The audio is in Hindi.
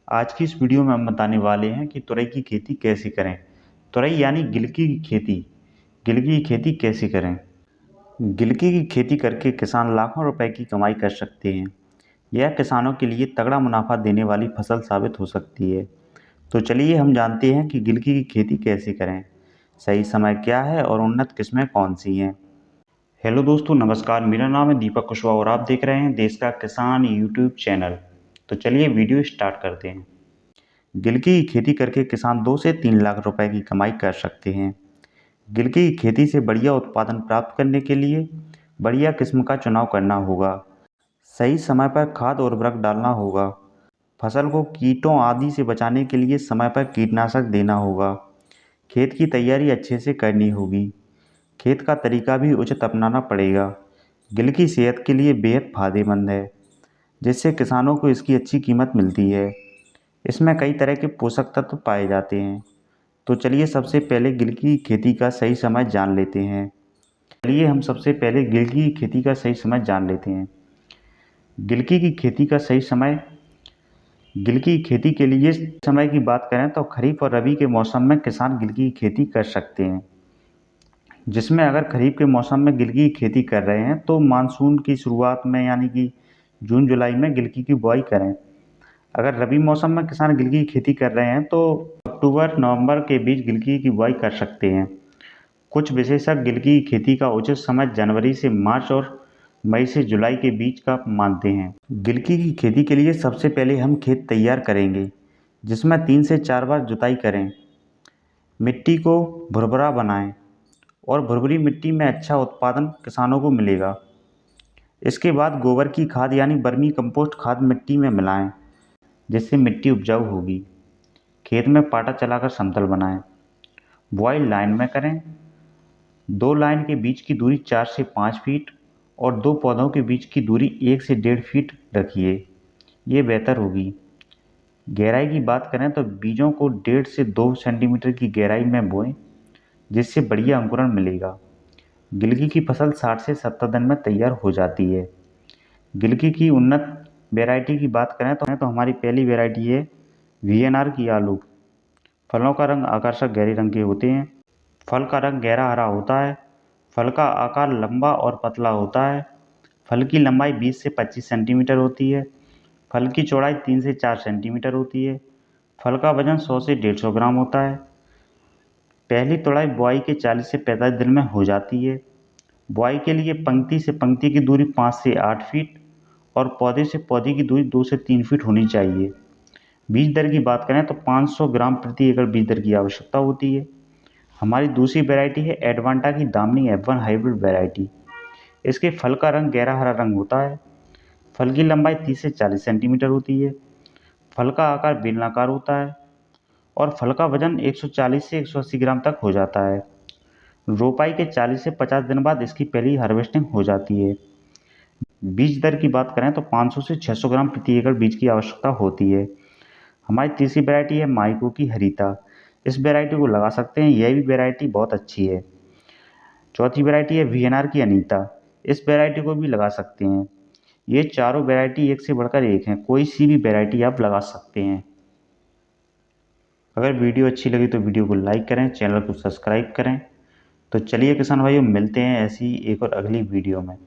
आज की इस वीडियो में हम बताने वाले हैं कि तुरई की खेती कैसे करें। तुरई यानी गिलकी की खेती। गिलकी की खेती कैसे करें। गिलकी की खेती करके किसान लाखों रुपए की कमाई कर सकते हैं। यह किसानों के लिए तगड़ा मुनाफा देने वाली फसल साबित हो सकती है। तो चलिए हम जानते हैं कि गिलकी की खेती कैसे करें, सही समय क्या है और उन्नत किस्में कौन सी हैं। हेलो दोस्तों, नमस्कार। मेरा नाम है दीपक कुशवाहा और आप देख रहे हैं देश का किसान यूट्यूब चैनल। तो चलिए वीडियो स्टार्ट करते हैं। गिलकी की खेती करके किसान 2 से 3 लाख रुपए की कमाई कर सकते हैं। गिलकी की खेती से बढ़िया उत्पादन प्राप्त करने के लिए बढ़िया किस्म का चुनाव करना होगा। सही समय पर खाद और उर्वरक डालना होगा। फसल को कीटों आदि से बचाने के लिए समय पर कीटनाशक देना होगा। खेत की तैयारी अच्छे से करनी होगी। खेत का तरीका भी उचित अपनाना पड़ेगा। गिलकी सेहत के लिए बेहद फायदेमंद है, जिससे किसानों को इसकी अच्छी कीमत मिलती है। इसमें कई तरह के पोषक तत्व पाए जाते हैं। तो चलिए सबसे पहले गिलकी की खेती का सही समय जान लेते हैं। गिलकी की खेती का सही समय। गिलकी की खेती के लिए समय की बात करें तो खरीफ और रबी के मौसम में किसान गिलकी की खेती कर सकते हैं। जिसमें अगर खरीफ के मौसम में गिलकी की खेती कर रहे हैं तो मानसून की शुरुआत में यानी कि जून जुलाई में गिलकी की बुआई करें। अगर रबी मौसम में किसान गिलकी की खेती कर रहे हैं तो अक्टूबर नवंबर के बीच गिलकी की बुआई कर सकते हैं। कुछ विशेषज्ञ गिलकी की खेती का उचित समय जनवरी से मार्च और मई से जुलाई के बीच का मानते हैं। गिलकी की खेती के लिए सबसे पहले हम खेत तैयार करेंगे, जिसमें 3 से 4 बार जुताई करें। मिट्टी को भुरभुरा बनाएं और भुरभुरी मिट्टी में अच्छा उत्पादन किसानों को मिलेगा। इसके बाद गोबर की खाद यानी वर्मी कंपोस्ट खाद मिट्टी में मिलाएं, जिससे मिट्टी उपजाऊ होगी। खेत में पाटा चलाकर समतल बनाएं। बुआई लाइन में करें। 2 लाइन के बीच की दूरी 4 से 5 फीट और 2 पौधों के बीच की दूरी 1 से 1.5 फीट रखिए, ये बेहतर होगी। गहराई की बात करें तो बीजों को 1.5 से 2 सेंटीमीटर की गहराई में बोएं, जिससे बढ़िया अंकुरण मिलेगा। गिलकी की फसल 60 से 70 दिन में तैयार हो जाती है। गिलकी की उन्नत वैरायटी की बात करें तो हमारी पहली वैरायटी है VNR की आलू। फलों का रंग आकर्षक गहरे रंग के होते हैं। फल का रंग गहरा हरा होता है। फल का आकार लंबा और पतला होता है। फल की लंबाई 20 से 25 सेंटीमीटर होती है। फल की चौड़ाई 3 से 4 सेंटीमीटर होती है। फल का वजन 100 से 150 ग्राम होता है। पहली तुड़ाई बुआई के 40 से 45 दिन में हो जाती है। बुआई के लिए पंक्ति से पंक्ति की दूरी 5 से 8 फीट और पौधे से पौधे की दूरी 2 से 3 फीट होनी चाहिए। बीज दर की बात करें तो 500 ग्राम प्रति एकड़ बीज दर की आवश्यकता होती है। हमारी दूसरी वैरायटी है एडवांटा की दामिनी F1 हाइब्रिड वैरायटी। इसके फल का रंग गहरा हरा रंग होता है। फल की लंबाई 30 से 40 सेंटीमीटर होती है। फल का आकार बेलनाकार होता है और फल का वजन 140 से 180 ग्राम तक हो जाता है। रोपाई के 40 से 50 दिन बाद इसकी पहली हार्वेस्टिंग हो जाती है। बीज दर की बात करें तो 500 से 600 ग्राम प्रति एकड़ बीज की आवश्यकता होती है। हमारी तीसरी वैरायटी है माइको की हरीता। इस वैरायटी को लगा सकते हैं, यह भी वैरायटी बहुत अच्छी है। चौथी वैरायटी है VNR की अनीता। इस वैरायटी को भी लगा सकते हैं। ये चारों वैरायटी एक से बढ़कर एक हैं, कोई सी भी वैरायटी आप लगा सकते हैं। अगर वीडियो अच्छी लगी तो वीडियो को लाइक करें, चैनल को सब्सक्राइब करें। तो चलिए किसान भाइयों, मिलते हैं ऐसी एक और अगली वीडियो में।